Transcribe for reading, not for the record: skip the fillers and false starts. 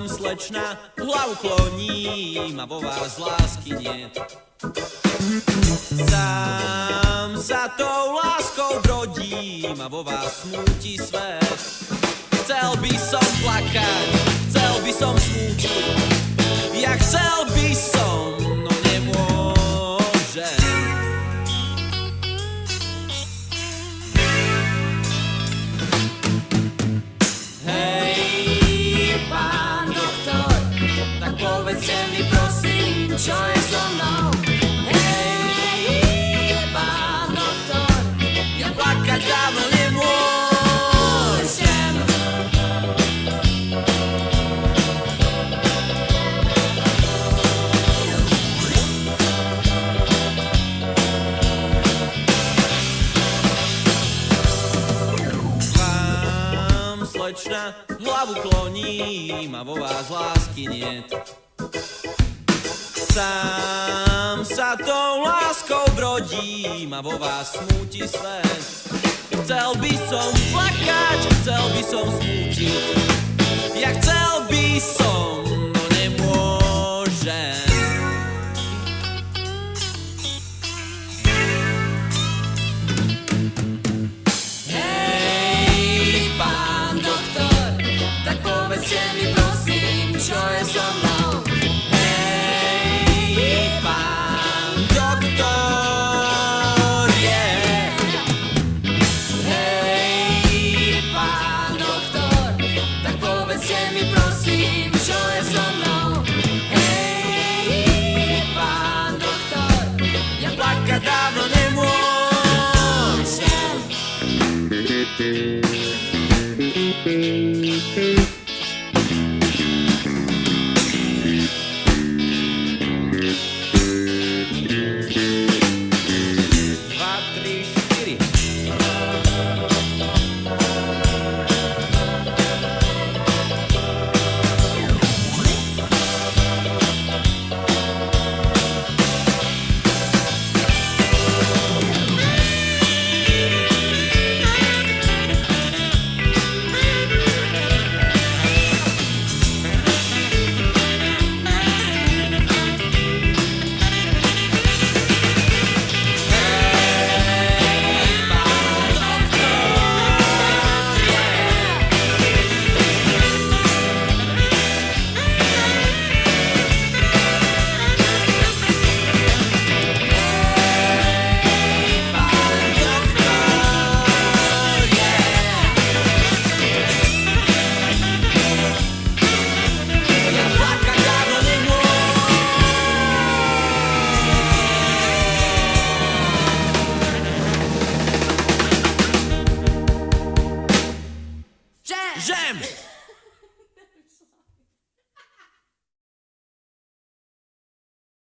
Slečna hlavu kloním a vo vás lásky niet. Sám sa tou láskou brodím a vo vás smúti svet. Chcel by som plakať, chcel by som smútiť, ja chcel by som, no nemôžem. Povedzte mi prosím, čo je so mnou. Hej, pán doktor, ja plakať dávno nemôžem. Vám, slečna, hlavu kloním a vo vás lásky niet. Sám sa tou láskou brodím a vo vás smúti svet. Chcel by som plakať, chcel by som smútiť, ja chcel by som, no nemôžem. hej, pán doktor, tak povedzte mi